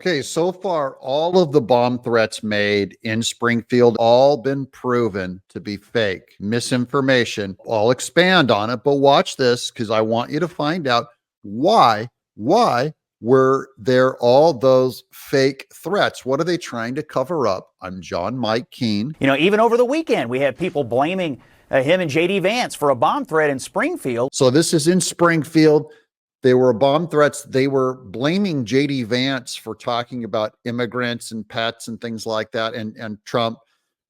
Okay, so far, all of the bomb threats made in Springfield all been proven to be fake, misinformation. I'll expand on it, but watch this because I want you to find out why were there all those fake threats? What are they trying to cover up? I'm John Mike Keene. You know, even over the weekend, we had people blaming him and JD Vance for a bomb threat in Springfield. So this is in Springfield. They were bomb threats. They were blaming JD Vance for talking about immigrants and pets and things like that, and Trump.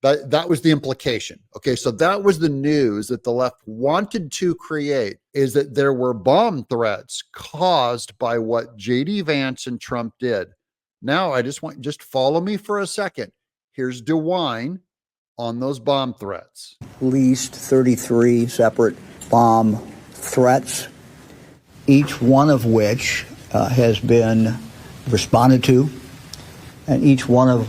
That was the implication. Okay, so that was the news that the left wanted to create, is that there were bomb threats caused by what JD Vance and Trump did. Now, I just follow me for a second. Here's DeWine on those bomb threats. At least 33 separate bomb threats, each one of which has been responded to, and each one of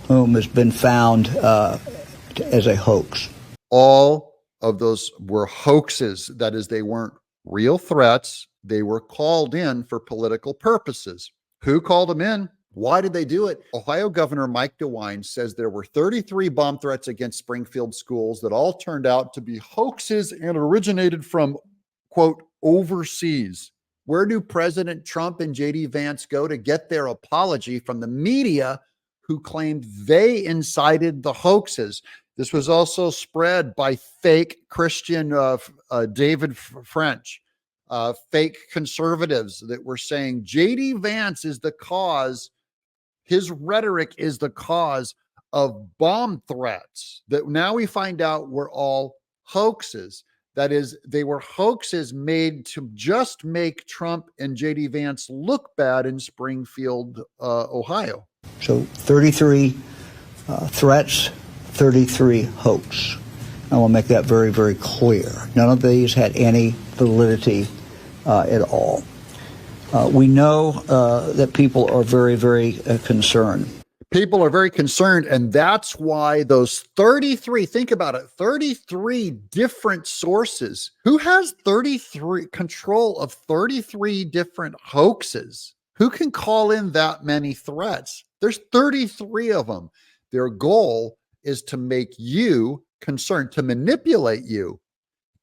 whom has been found as a hoax. All of those were hoaxes. That is, they weren't real threats. They were called in for political purposes. Who called them in? Why did they do it? Ohio Governor Mike DeWine says there were 33 bomb threats against Springfield schools that all turned out to be hoaxes and originated from, quote, overseas. Where do President Trump and JD Vance go to get their apology from the media who claimed they incited the hoaxes? This was also spread by fake Christian David French, fake conservatives that were saying JD Vance is the cause. His rhetoric is the cause of bomb threats that now we find out were all hoaxes. That is, they were hoaxes made to just make Trump and JD Vance look bad in Springfield, Ohio. So 33 threats, 33 hoax. I want to make that very, very clear. None of these had any validity at all. We know that people are very, very concerned. People are very concerned, and that's why those 33, think about it, 33 different sources. Who has 33 control of 33 different hoaxes? Who can call in that many threats? There's 33 of them. Their goal is to make you concerned, to manipulate you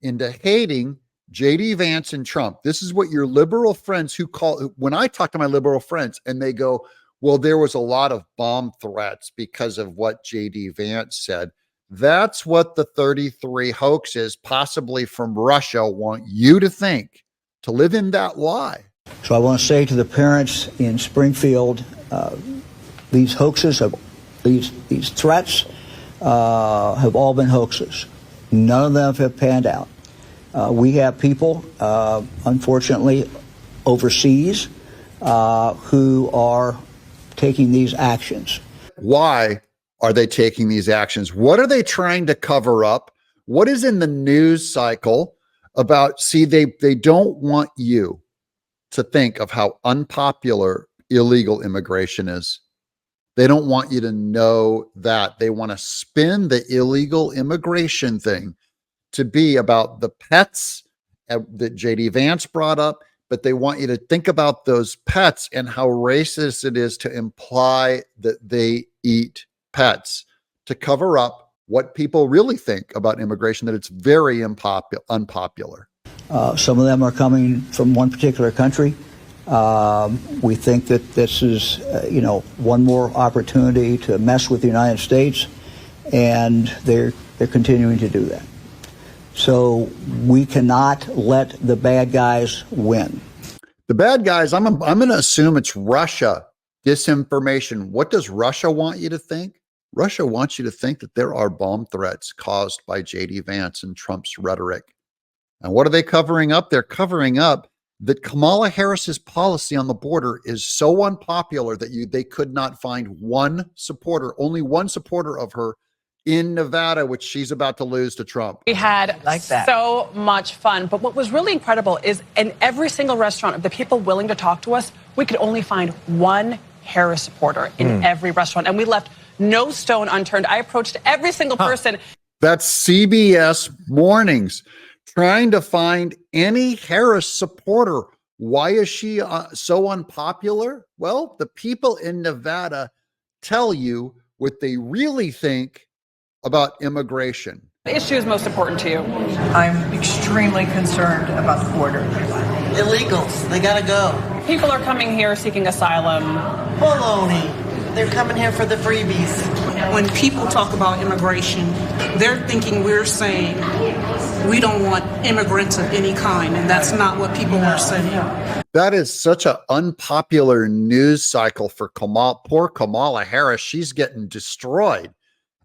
into hating JD Vance and Trump. This is what your liberal friends who call, when I talk to my liberal friends and they go, well, there was a lot of bomb threats because of what JD Vance said. That's what the 33 hoaxes, possibly from Russia, want you to think, to live in that lie. So I want to say to the parents in Springfield, these hoaxes, these threats have all been hoaxes. None of them have panned out. We have people, unfortunately, overseas who are taking these actions. Why are they taking these actions? What are they trying to cover up? What is in the news cycle about? See, they don't want you to think of how unpopular illegal immigration is. They don't want you to know that. They want to spin the illegal immigration thing to be about the pets that JD Vance brought up, but they want you to think about those pets and how racist it is to imply that they eat pets, to cover up what people really think about immigration, that it's very unpopular. Some of them are coming from one particular country. We think that this is, one more opportunity to mess with the United States, and they're continuing to do that. So we cannot let the bad guys win. The bad guys, I'm going to assume it's Russia, disinformation. What does Russia want you to think? Russia wants you to think that there are bomb threats caused by JD Vance and Trump's rhetoric. And what are they covering up? They're covering up that Kamala Harris's policy on the border is so unpopular that they could not find only one supporter of her in Nevada, which she's about to lose to Trump. We had so much fun. But what was really incredible is in every single restaurant of the people willing to talk to us, we could only find one Harris supporter in every restaurant. And we left no stone unturned. I approached every single person. That's CBS Mornings, trying to find any Harris supporter. Why is she so unpopular? Well, the people in Nevada tell you what they really think about immigration. The issue is most important to you. I'm extremely concerned about the border. Illegals, they gotta go. People are coming here seeking asylum. Baloney. They're coming here for the freebies. When people talk about immigration, they're thinking we're saying we don't want immigrants of any kind, and that's not what people are saying. That is such an unpopular news cycle for poor Kamala Harris. She's getting destroyed.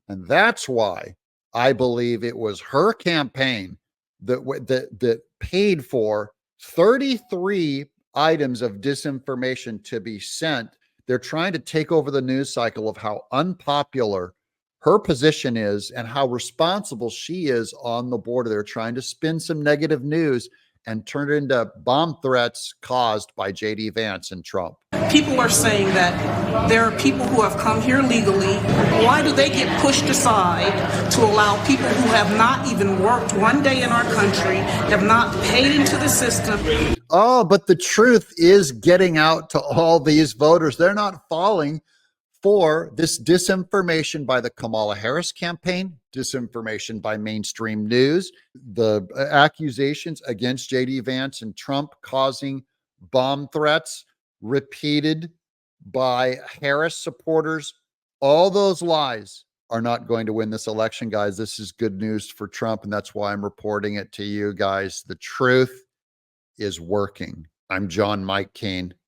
And that's why I believe it was her campaign that paid for 33 items of disinformation to be sent. They're trying to take over the news cycle of how unpopular her position is and how responsible she is on the border. They're trying to spin some negative news and turn it into bomb threats caused by JD Vance and Trump. People are saying that there are people who have come here legally. Why do they get pushed aside to allow people who have not even worked one day in our country, have not paid into the system? Oh, but the truth is getting out to all these voters. They're not falling for this disinformation by the Kamala Harris campaign, disinformation by mainstream news, the accusations against JD Vance and Trump causing bomb threats repeated by Harris supporters. All those lies are not going to win this election, guys. This is good news for Trump, and that's why I'm reporting it to you guys. The truth is working. I'm John Mike Kane.